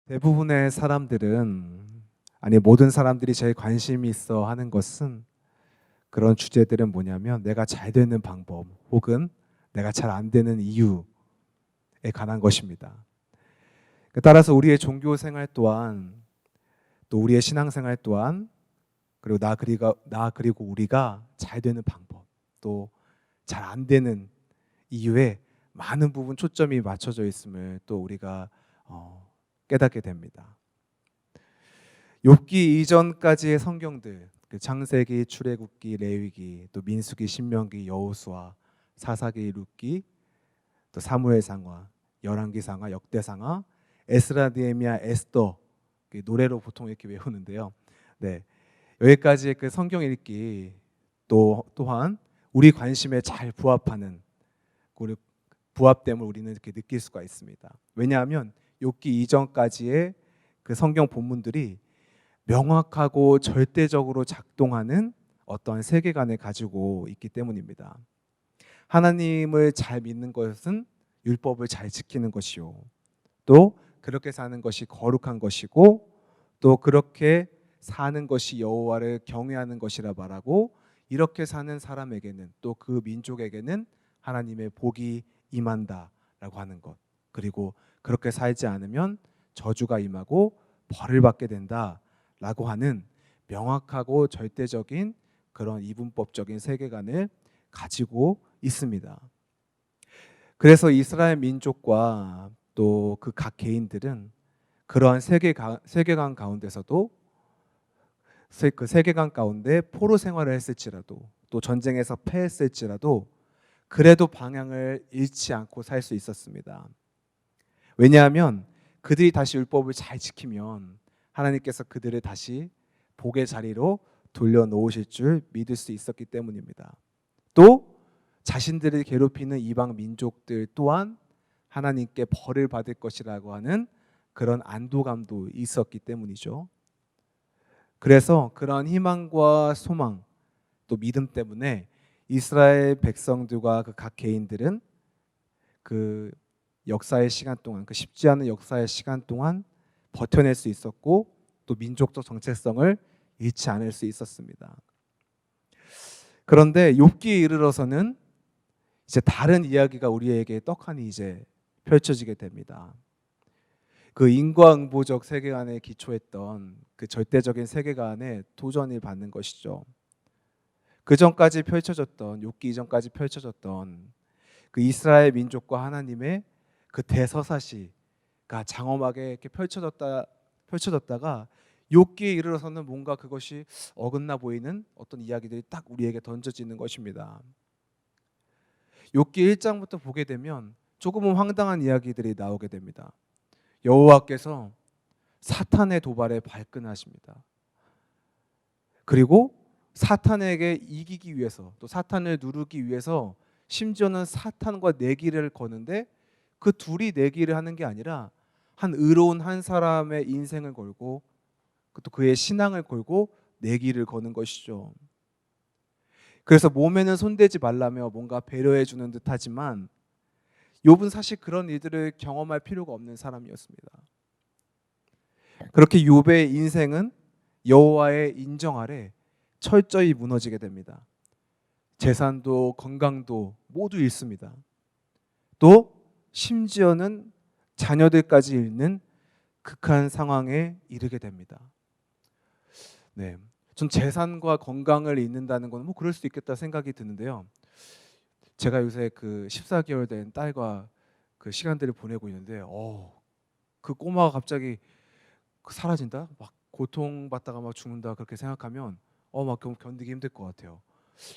대부분의 사람들은, 아니 모든 사람들이 제일 관심이 있어 하는 것은, 그런 주제들은 뭐냐면 내가 잘 되는 방법 혹은 내가 잘 안 되는 이유에 관한 것입니다. 따라서 우리의 종교 생활 또한, 또 우리의 신앙 생활 또한, 그리고 나 그리고 우리가 잘 되는 방법, 또 잘 안 되는 이유에 많은 부분 초점이 맞춰져 있음을 또 우리가 깨닫게 됩니다. 욥기 이전까지의 성경들, 그 창세기, 출애굽기, 레위기, 또 민수기, 신명기, 여호수아, 사사기, 룻기, 또 사무엘상하, 열왕기상하, 역대상하, 에스라, 느헤미야, 에스더, 노래로 보통 이렇게 외우는데요. 네, 여기까지의 그 성경 읽기 또한 우리 관심에 잘 부합하는, 우리 부합됨을 우리는 이렇게 느낄 수가 있습니다. 왜냐하면 욥기 이전까지의 그 성경 본문들이 명확하고 절대적으로 작동하는 어떠한 세계관을 가지고 있기 때문입니다. 하나님을 잘 믿는 것은 율법을 잘 지키는 것이요, 또 그렇게 사는 것이 거룩한 것이고, 또 그렇게 사는 것이 여호와를 경외하는 것이라 말하고, 이렇게 사는 사람에게는, 또 그 민족에게는 하나님의 복이 임한다라고 하는 것, 그리고 그렇게 살지 않으면 저주가 임하고 벌을 받게 된다라고 하는 명확하고 절대적인 그런 이분법적인 세계관을 가지고 있습니다. 그래서 이스라엘 민족과 또 그 각 개인들은 그러한 세계관 가운데서도, 그 세계관 가운데 포로 생활을 했을지라도, 또 전쟁에서 패했을지라도 그래도 방향을 잃지 않고 살 수 있었습니다. 왜냐하면 그들이 다시 율법을 잘 지키면 하나님께서 그들을 다시 복의 자리로 돌려놓으실 줄 믿을 수 있었기 때문입니다. 또 자신들을 괴롭히는 이방 민족들 또한 하나님께 벌을 받을 것이라고 하는 그런 안도감도 있었기 때문이죠. 그래서 그런 희망과 소망, 또 믿음 때문에 이스라엘 백성들과 그 각 개인들은 그 역사의 시간 동안, 그 쉽지 않은 역사의 시간 동안 버텨낼 수 있었고, 또 민족적 정체성을 잃지 않을 수 있었습니다. 그런데 욥기에 이르러서는 이제 다른 이야기가 우리에게 떡하니 이제 펼쳐지게 됩니다. 그 인과응보적 세계관에 기초했던 그 절대적인 세계관에 도전을 받는 것이죠. 그 전까지 펼쳐졌던, 욥기 이전까지 펼쳐졌던 그 이스라엘 민족과 하나님의 그 대서사시가 장엄하게 이렇게 펼쳐졌다가 욥기에 이르러서는 뭔가 그것이 어긋나 보이는 어떤 이야기들이 딱 우리에게 던져지는 것입니다. 욥기 1장부터 보게 되면 조금은 황당한 이야기들이 나오게 됩니다. 여호와께서 사탄의 도발에 발끈하십니다. 그리고 사탄에게 이기기 위해서, 또 사탄을 누르기 위해서 심지어는 사탄과 내기를 거는데, 그 둘이 내기를 하는 게 아니라 한 의로운 한 사람의 인생을 걸고, 또 그의 신앙을 걸고 내기를 거는 것이죠. 그래서 몸에는 손대지 말라며 뭔가 배려해 주는 듯하지만 욥은 사실 그런 일들을 경험할 필요가 없는 사람이었습니다. 그렇게 욥의 인생은 여호와의 인정 아래 철저히 무너지게 됩니다. 재산도 건강도 모두 잃습니다. 또 심지어는 자녀들까지 잃는 극한 상황에 이르게 됩니다. 네, 전 재산과 건강을 잃는다는 건 뭐 그럴 수 있겠다 생각이 드는데요. 제가 요새 그 14개월 된 딸과 그 시간들을 보내고 있는데, 그 꼬마가 갑자기 사라진다, 막 고통받다가 막 죽는다, 그렇게 생각하면 막 견디기 힘들 것 같아요.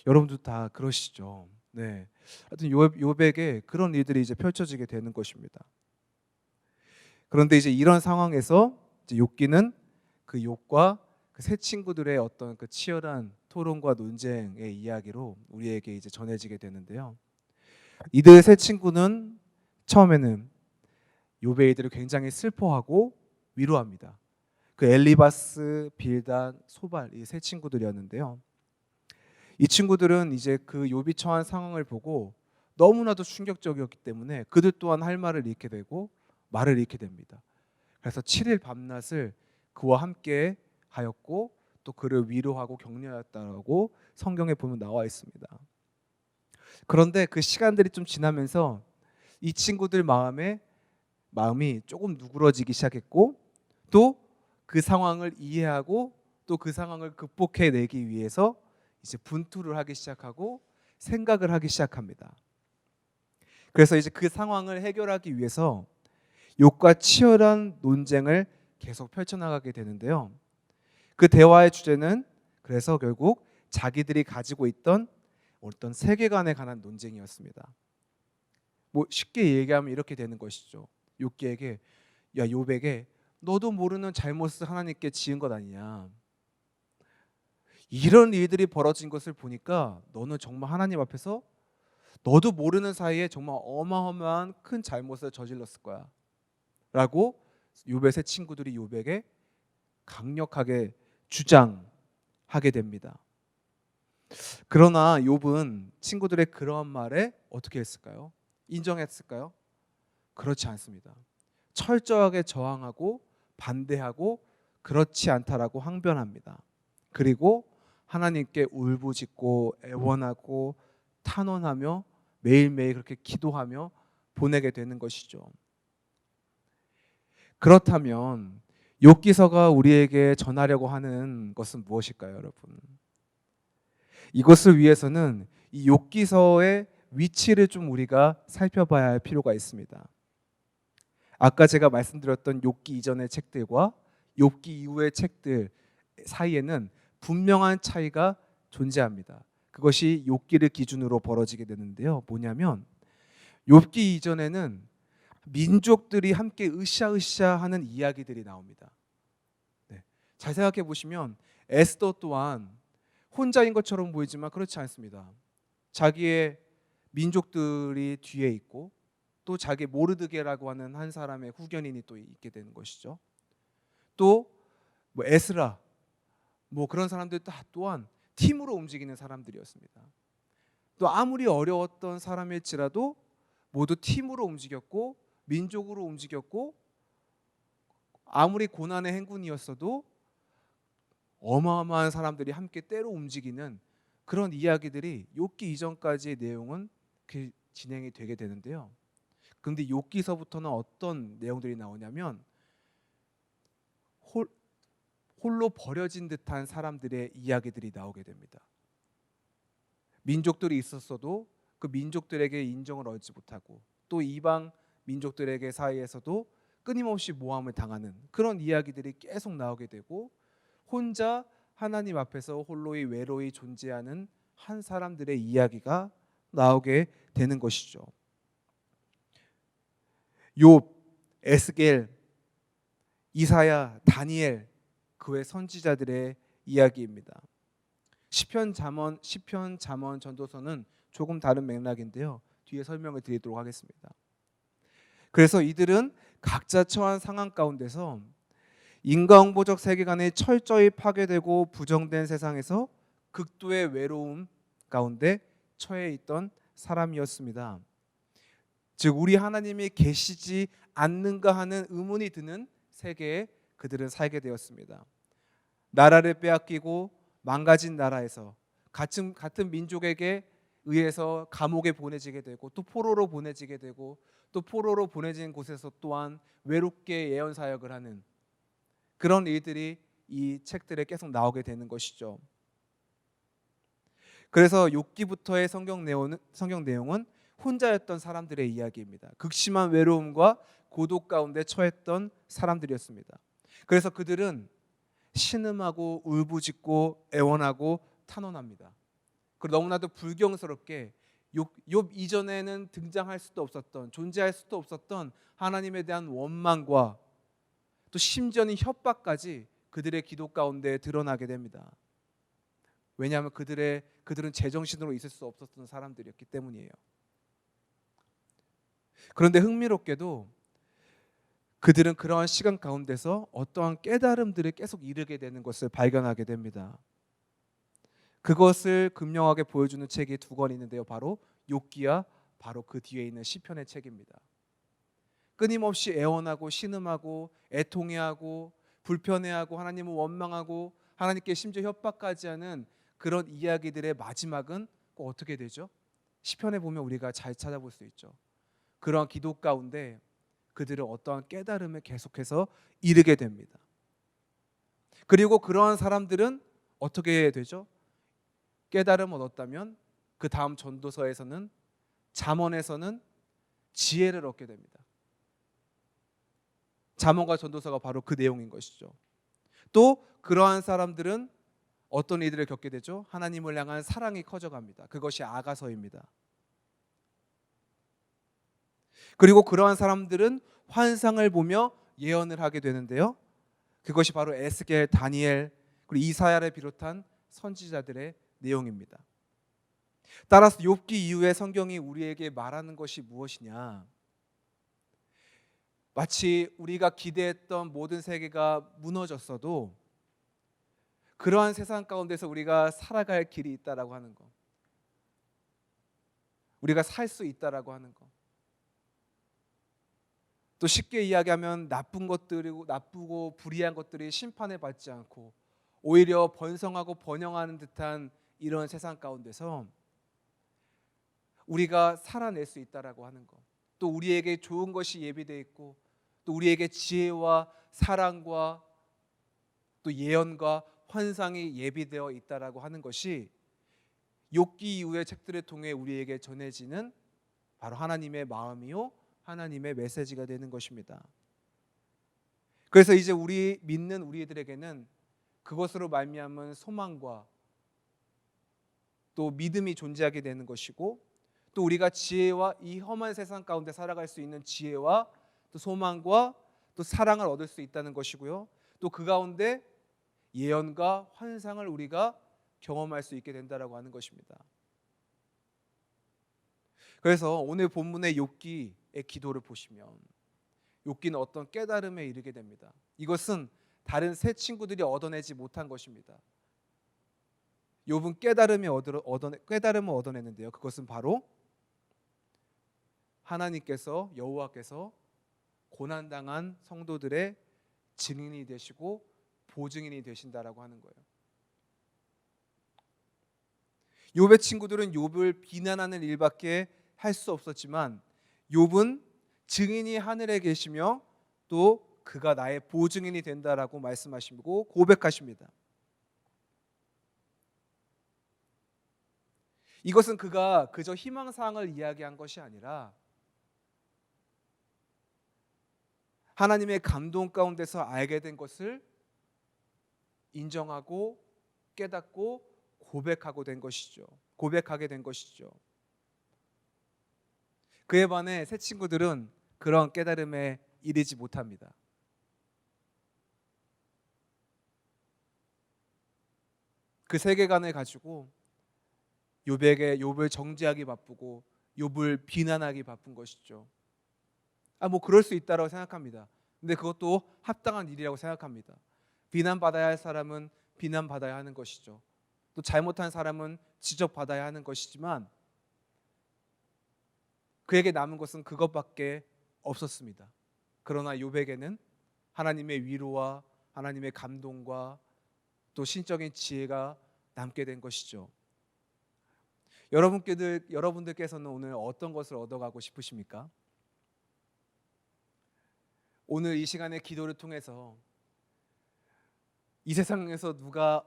여러분도 다 그러시죠? 네. 하여튼 욥에게 그런 일들이 이제 펼쳐지게 되는 것입니다. 그런데 이제 이런 상황에서 이제 욥기는 그 욥과 그 세 친구들의 어떤 그 치열한 토론과 논쟁의 이야기로 우리에게 이제 전해지게 되는데요. 이들 세 친구는 처음에는 욥의 일들을 굉장히 슬퍼하고 위로합니다. 그 엘리바스, 빌단, 소발, 이 세 친구들이었는데요. 이 친구들은 이제 그 욥이 처한 상황을 보고 너무나도 충격적이었기 때문에 그들 또한 할 말을 잃게 되고 말을 잃게 됩니다. 그래서 7일 밤낮을 그와 함께 하였고 또 그를 위로하고 격려하였다고 성경에 보면 나와 있습니다. 그런데 그 시간들이 좀 지나면서 이 친구들 마음이 조금 누그러지기 시작했고, 또 그 상황을 이해하고 또 그 상황을 극복해내기 위해서 이제 분투를 하기 시작하고 생각을 하기 시작합니다. 그래서 이제 그 상황을 해결하기 위해서 욥과 치열한 논쟁을 계속 펼쳐나가게 되는데요. 그 대화의 주제는 그래서 결국 자기들이 가지고 있던 어떤 세계관에 관한 논쟁이었습니다. 뭐 쉽게 얘기하면 이렇게 되는 것이죠. 욥기에게, 야 욥에게, 너도 모르는 잘못을 하나님께 지은 것 아니냐. 이런 일들이 벌어진 것을 보니까 너는 정말 하나님 앞에서 너도 모르는 사이에 정말 어마어마한 큰 잘못을 저질렀을 거야 라고 욥의 세 친구들이 욥에게 강력하게 주장하게 됩니다. 그러나 욥은 친구들의 그러한 말에 어떻게 했을까요? 인정했을까요? 그렇지 않습니다. 철저하게 저항하고 반대하고 그렇지 않다라고 항변합니다. 그리고 하나님께 울부짖고 애원하고 탄원하며 매일매일 그렇게 기도하며 보내게 되는 것이죠. 그렇다면 욥기서가 우리에게 전하려고 하는 것은 무엇일까요, 여러분? 이것을 위해서는 이 욥기서의 위치를 좀 우리가 살펴봐야 할 필요가 있습니다. 아까 제가 말씀드렸던 욥기 이전의 책들과 욥기 이후의 책들 사이에는 분명한 차이가 존재합니다. 그것이 욥기를 기준으로 벌어지게 되는데요. 뭐냐면 욥기 이전에는 민족들이 함께 으쌰으쌰 하는 이야기들이 나옵니다. 네. 잘 생각해 보시면 에스더 또한 혼자인 것처럼 보이지만 그렇지 않습니다. 자기의 민족들이 뒤에 있고 또 자기 모르드게라고 하는 한 사람의 후견인이 또 있게 되는 것이죠. 또 뭐 에스라 뭐 그런 사람들 또한 팀으로 움직이는 사람들이었습니다. 또 아무리 어려웠던 사람일지라도 모두 팀으로 움직였고 민족으로 움직였고 아무리 고난의 행군이었어도 어마어마한 사람들이 함께 때로 움직이는 그런 이야기들이 욥기 이전까지의 내용은 진행이 되게 되는데요. 그런데 욥기서부터는 어떤 내용들이 나오냐면 홀로 버려진 듯한 사람들의 이야기들이 나오게 됩니다. 민족들이 있었어도 그 민족들에게 인정을 얻지 못하고 또 이방 민족들에게 사이에서도 끊임없이 모함을 당하는 그런 이야기들이 계속 나오게 되고 혼자 하나님 앞에서 홀로이 외로이 존재하는 한 사람들의 이야기가 나오게 되는 것이죠. 욥, 에스겔, 이사야, 다니엘 그 외 선지자들의 이야기입니다. 시편, 잠언, 전도서는 조금 다른 맥락인데요. 뒤에 설명을 드리도록 하겠습니다. 그래서 이들은 각자 처한 상황 가운데서 인과응보적 세계관이 철저히 파괴되고 부정된 세상에서 극도의 외로움 가운데 처해 있던 사람이었습니다. 즉 우리 하나님이 계시지 않는가 하는 의문이 드는 세계에 그들은 살게 되었습니다. 나라를 빼앗기고 망가진 나라에서 같은 민족에게 의해서 감옥에 보내지게 되고 또 포로로 보내지게 되고 또 포로로 보내진 곳에서 또한 외롭게 예언 사역을 하는 그런 일들이 이 책들에 계속 나오게 되는 것이죠. 그래서 욥기부터의 성경 내용은 혼자였던 사람들의 이야기입니다. 극심한 외로움과 고독 가운데 처했던 사람들이었습니다. 그래서 그들은 신음하고 울부짖고 애원하고 탄원합니다. 그리고 너무나도 불경스럽게 욥 이전에는 등장할 수도 없었던 존재할 수도 없었던 하나님에 대한 원망과 또 심지어는 협박까지 그들의 기도 가운데 드러나게 됩니다. 왜냐하면 그들은 제정신으로 있을 수 없었던 사람들이었기 때문이에요. 그런데 흥미롭게도 그들은 그러한 시간 가운데서 어떠한 깨달음들을 계속 이르게 되는 것을 발견하게 됩니다. 그것을 극명하게 보여주는 책이 두 권 있는데요. 바로 욥기와 바로 그 뒤에 있는 시편의 책입니다. 끊임없이 애원하고 신음하고 애통해하고 불편해하고 하나님을 원망하고 하나님께 심지어 협박까지 하는 그런 이야기들의 마지막은 꼭 어떻게 되죠? 시편에 보면 우리가 잘 찾아볼 수 있죠. 그러한 기도 가운데 그들은 어떠한 깨달음에 계속해서 이르게 됩니다. 그리고 그러한 사람들은 어떻게 되죠? 깨달음을 얻었다면 그 다음 전도서에서는, 잠언에서는 지혜를 얻게 됩니다. 잠언과 전도서가 바로 그 내용인 것이죠. 또 그러한 사람들은 어떤 일들을 겪게 되죠? 하나님을 향한 사랑이 커져갑니다. 그것이 아가서입니다. 그리고 그러한 사람들은 환상을 보며 예언을 하게 되는데요. 그것이 바로 에스겔, 다니엘, 그리고 이사야를 비롯한 선지자들의 내용입니다. 따라서 욥기 이후에 성경이 우리에게 말하는 것이 무엇이냐? 마치 우리가 기대했던 모든 세계가 무너졌어도 그러한 세상 가운데서 우리가 살아갈 길이 있다라고 하는 것, 우리가 살 수 있다라고 하는 것. 또 쉽게 이야기하면 나쁜 것들이고 나쁘고 불의한 것들이 심판을 받지 않고 오히려 번성하고 번영하는 듯한 이런 세상 가운데서 우리가 살아낼 수 있다라고 하는 것, 또 우리에게 좋은 것이 예비되어 있고 또 우리에게 지혜와 사랑과 또 예언과 환상이 예비되어 있다라고 하는 것이 욥기 이후의 책들을 통해 우리에게 전해지는 바로 하나님의 마음이요 하나님의 메시지가 되는 것입니다. 그래서 이제 우리 믿는 우리들에게는 그것으로 말미암은 소망과 또 믿음이 존재하게 되는 것이고, 또 우리가 지혜와 이 험한 세상 가운데 살아갈 수 있는 지혜와 또 소망과 또 사랑을 얻을 수 있다는 것이고요. 또 그 가운데 예언과 환상을 우리가 경험할 수 있게 된다라고 하는 것입니다. 그래서 오늘 본문의 욥기의 기도를 보시면 욥기는 어떤 깨달음에 이르게 됩니다. 이것은 다른 세 친구들이 얻어내지 못한 것입니다. 욥은 깨달음을 얻어내는데요. 그것은 바로 하나님께서, 여호와께서 고난당한 성도들의 증인이 되시고 보증인이 되신다라고 하는 거예요. 욥의 친구들은 욥을 비난하는 일밖에 할 수 없었지만 욥은 증인이 하늘에 계시며 또 그가 나의 보증인이 된다라고 말씀하시고 고백하십니다. 이것은 그가 그저 희망사항을 이야기한 것이 아니라 하나님의 감동 가운데서 알게 된 것을 인정하고 깨닫고 고백하게 된 것이죠. 그에 반해 새 친구들은 그런 깨달음에 이르지 못합니다. 그 세계관을 가지고 욥을 정죄하기 바쁘고 욥을 비난하기 바쁜 것이죠. 뭐 그럴 수 있다고 생각합니다. 근데 그것도 합당한 일이라고 생각합니다. 비난받아야 할 사람은 비난받아야 하는 것이죠. 또 잘못한 사람은 지적받아야 하는 것이지만 그에게 남은 것은 그것밖에 없었습니다. 그러나 욥에게는 하나님의 위로와 하나님의 감동과 또 신적인 지혜가 남게 된 것이죠. 여러분들께서는 오늘 어떤 것을 얻어가고 싶으십니까? 오늘 이 시간의 기도를 통해서 이 세상에서 누가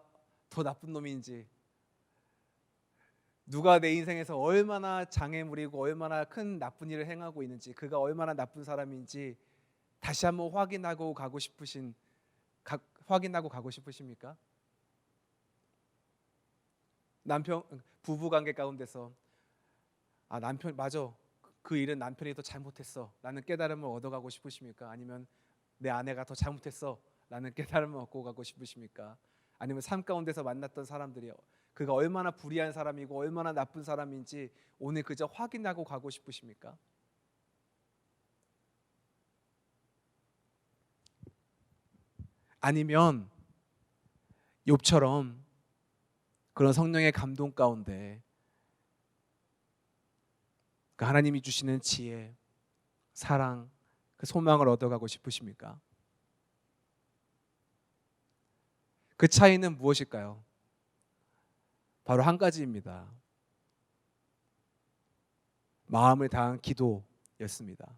더 나쁜 놈인지, 누가 내 인생에서 얼마나 장애물이고 얼마나 큰 나쁜 일을 행하고 있는지, 그가 얼마나 나쁜 사람인지 다시 한번 확인하고 가고 싶으십니까? 부부 관계 가운데서 남편 맞아, 그 일은 남편이 더 잘못했어 라는 깨달음을 얻어가고 싶으십니까? 아니면 내 아내가 더 잘못했어 라는 깨달음을 얻고 가고 싶으십니까? 아니면 삶 가운데서 만났던 사람들이 그가 얼마나 불의한 사람이고 얼마나 나쁜 사람인지 오늘 그저 확인하고 가고 싶으십니까? 아니면 욥처럼 그런 성령의 감동 가운데 그 하나님이 주시는 지혜, 사랑, 그 소망을 얻어가고 싶으십니까? 그 차이는 무엇일까요? 바로 한 가지입니다. 마음을 다한 기도였습니다.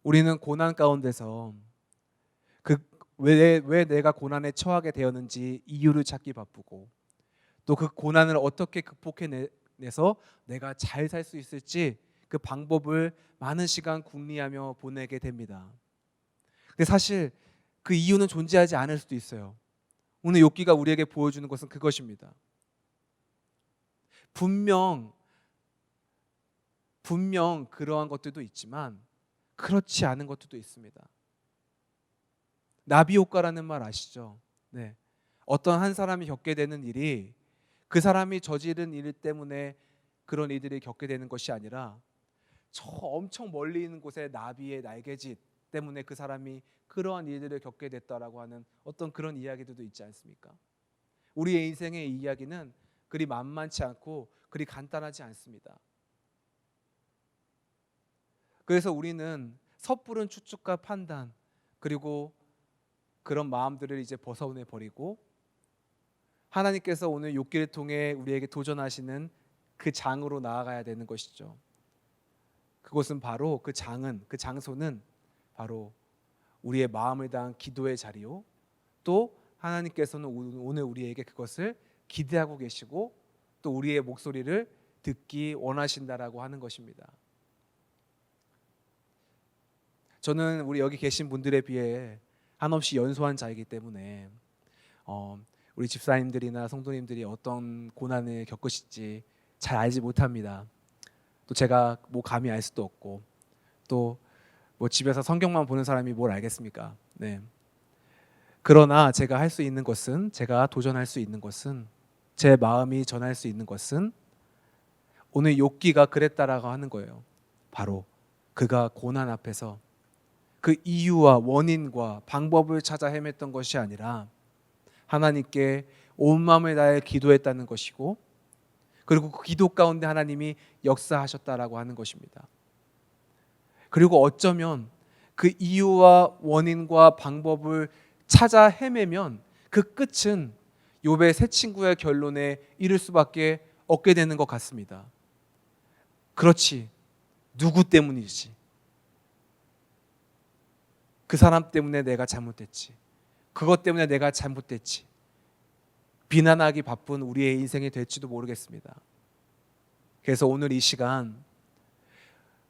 우리는 고난 가운데서 왜 내가 고난에 처하게 되었는지 이유를 찾기 바쁘고, 또 그 고난을 어떻게 극복해내서 내가 잘 살 수 있을지 그 방법을 많은 시간 궁리하며 보내게 됩니다. 근데 사실 그 이유는 존재하지 않을 수도 있어요. 오늘 욥기가 우리에게 보여주는 것은 그것입니다. 분명 그러한 것들도 있지만 그렇지 않은 것들도 있습니다. 나비 효과라는 말 아시죠? 네. 어떤 한 사람이 겪게 되는 일이 그 사람이 저지른 일 때문에 그런 일들이 겪게 되는 것이 아니라 저 엄청 멀리 있는 곳에 나비의 날개짓 때문에 그 사람이 그러한 일들을 겪게 됐다라고 하는 어떤 그런 이야기들도 있지 않습니까? 우리의 인생의 이야기는 그리 만만치 않고 그리 간단하지 않습니다. 그래서 우리는 섣부른 추측과 판단, 그리고 그런 마음들을 이제 벗어내 버리고 하나님께서 오늘 욥기를 통해 우리에게 도전하시는 그 장으로 나아가야 되는 것이죠. 그곳은 바로 그 장소는 바로 우리의 마음을 다한 기도의 자리요, 또 하나님께서는 오늘 우리에게 그것을 기대하고 계시고 또 우리의 목소리를 듣기 원하신다라고 하는 것입니다. 저는 우리 여기 계신 분들에 비해 한없이 연소한 자이기 때문에 우리 집사님들이나 성도님들이 어떤 고난을 겪으실지 잘 알지 못합니다. 또 제가 뭐 감히 알 수도 없고, 또 뭐 집에서 성경만 보는 사람이 뭘 알겠습니까? 네. 그러나 제가 할 수 있는 것은, 제가 도전할 수 있는 것은, 제 마음이 전할 수 있는 것은 오늘 욥기가 그랬다라고 하는 거예요. 바로 그가 고난 앞에서 그 이유와 원인과 방법을 찾아 헤맸던 것이 아니라 하나님께 온 마음을 다해 기도했다는 것이고, 그리고 그 기도 가운데 하나님이 역사하셨다라고 하는 것입니다. 그리고 어쩌면 그 이유와 원인과 방법을 찾아 헤매면 그 끝은 욥의 세 친구의 결론에 이를 수밖에 없게 되는 것 같습니다. 그렇지, 누구 때문이지? 그 사람 때문에 내가 잘못됐지. 그것 때문에 내가 잘못됐지. 비난하기 바쁜 우리의 인생이 될지도 모르겠습니다. 그래서 오늘 이 시간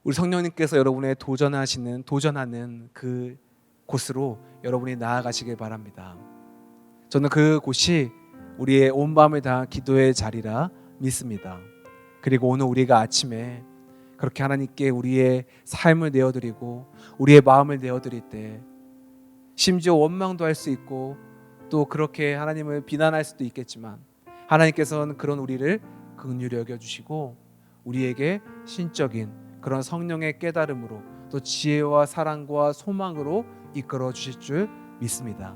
우리 성령님께서 여러분의 도전하는 그 곳으로 여러분이 나아가시길 바랍니다. 저는 그 곳이 우리의 온 마음을 다한 기도의 자리라 믿습니다. 그리고 오늘 우리가 아침에 그렇게 하나님께 우리의 삶을 내어드리고 우리의 마음을 내어드릴 때, 심지어 원망도 할 수 있고 또 그렇게 하나님을 비난할 수도 있겠지만, 하나님께서는 그런 우리를 긍휼히 여겨주시고 우리에게 신적인 그런 성령의 깨달음으로 또 지혜와 사랑과 소망으로 이끌어 주실 줄 믿습니다.